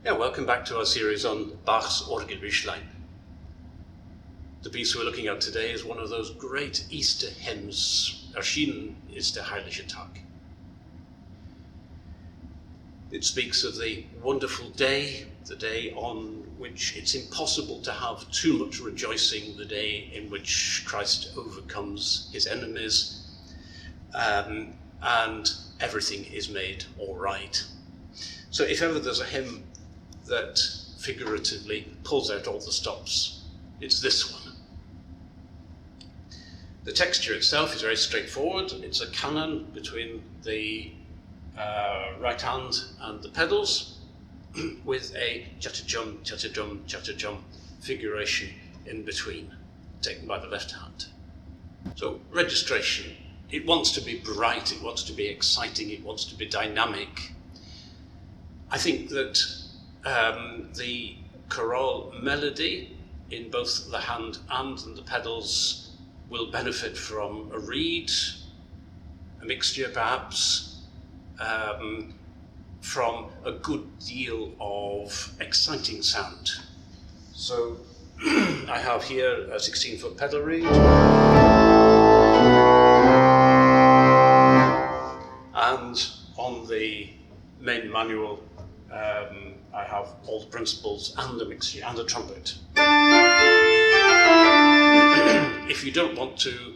Yeah, welcome back to our series on Bach's Orgelbüchlein. The piece we're looking at today is one of those great Easter hymns. Erschienen ist der herrliche Tag. It speaks of the wonderful day, the day on which it's impossible to have too much rejoicing, the day in which Christ overcomes his enemies, and everything is made all right. So if ever there's a hymn that figuratively pulls out all the stops, it's this one. The texture itself is very straightforward. It's a canon between the right hand and the pedals with a cha-cha-jum, cha-cha-jum, cha-cha-jum figuration in between, taken by the left hand. So registration, it wants to be bright, it wants to be exciting, it wants to be dynamic. I think that the chorale melody in both the hand and in the pedals will benefit from a reed, a mixture perhaps, from a good deal of exciting sound. So I have here a 16-foot pedal reed, and on the main manual I have all the principals and the mixture and the trumpet. If you don't want to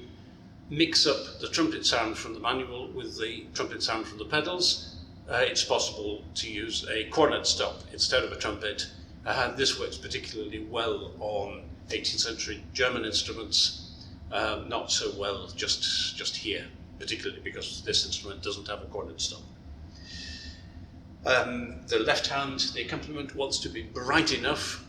mix up the trumpet sound from the manual with the trumpet sound from the pedals, it's possible to use a cornet stop instead of a trumpet. This works particularly well on 18th century German instruments, not so well just here, particularly because this instrument doesn't have a cornet stop. The left hand, the accompaniment wants to be bright enough.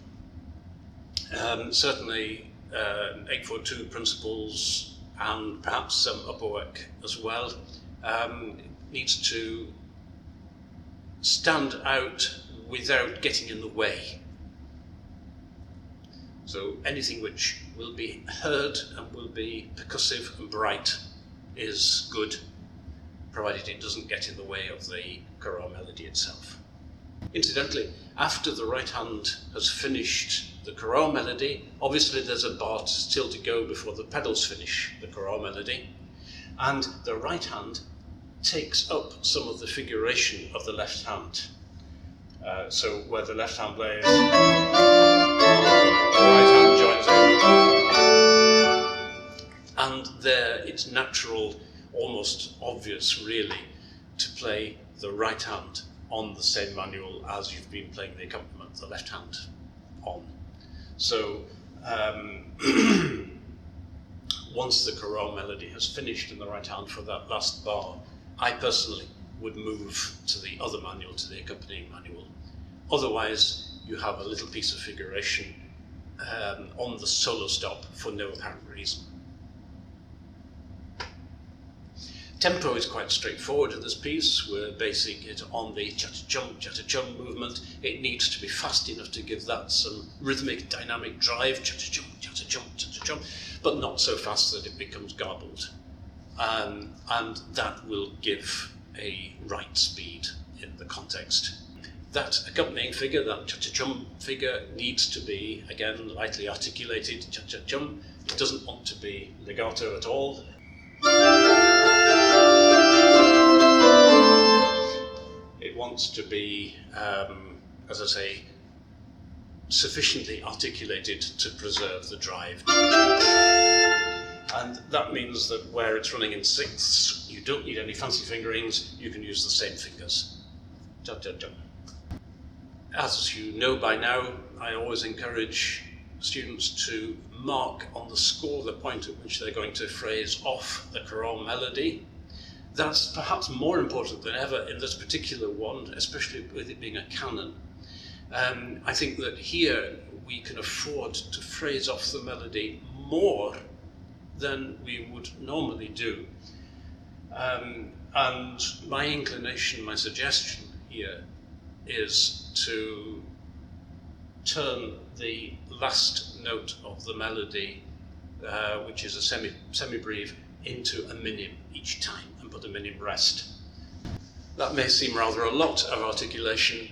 Certainly 8/4-2 principals and perhaps some upper work as well. Needs to stand out without getting in the way. So anything which will be heard and will be percussive and bright is good, provided it doesn't get in the way of the chorale melody itself. Incidentally, after the right hand has finished the chorale melody, obviously there's a bar still to go before the pedals finish the chorale melody, and the right hand takes up some of the figuration of the left hand. So where the left hand plays, the right hand joins in, and there it's natural, almost obvious really, to play the right hand on the same manual as you've been playing the accompaniment, the left hand on. So once the chorale melody has finished in the right hand for that last bar, I personally would move to the other manual, to the accompanying manual. Otherwise, you have a little piece of figuration on the solo stop for no apparent reason. Tempo is quite straightforward in this piece. We're basing it on the cha-cha-jum movement. It needs to be fast enough to give that some rhythmic, dynamic drive, cha-cha-jum, cha-cha-jum, cha-cha-jum, but not so fast that it becomes garbled. And that will give a right speed in the context. That accompanying figure, that cha-cha-jum figure, needs to be, again, lightly articulated cha-cha-jum. It doesn't want to be legato at all. It wants to be, as I say, sufficiently articulated to preserve the drive. And that means that where it's running in sixths, you don't need any fancy fingerings, you can use the same fingers. Cha-cha-jum. As you know by now, I always encourage students to mark on the score the point at which they're going to phrase off the chorale melody. That's perhaps more important than ever in this particular one, especially with it being a canon. I think that here we can afford to phrase off the melody more than we would normally do. And my inclination, my suggestion here is to turn the last note of the melody, which is a semi-breve, into a minim each time and put the minim rest. That may seem rather a lot of articulation,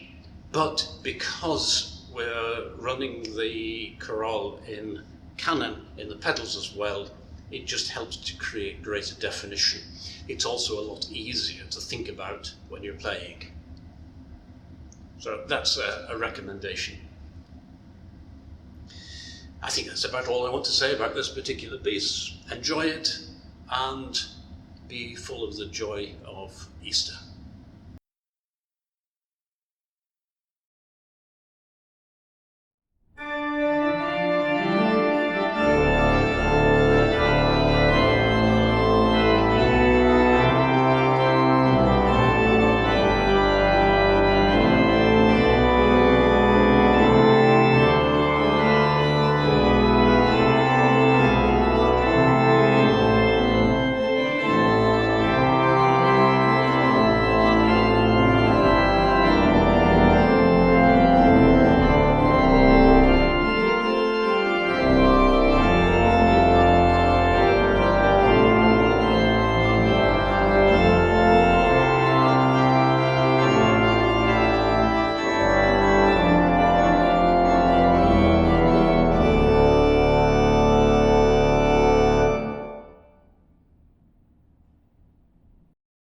But because we're running the chorale in canon, in the pedals as well, it just helps to create greater definition. It's also a lot easier to think about when you're playing. So that's a recommendation. I think that's about all I want to say about this particular piece. Enjoy it and be full of the joy of Easter.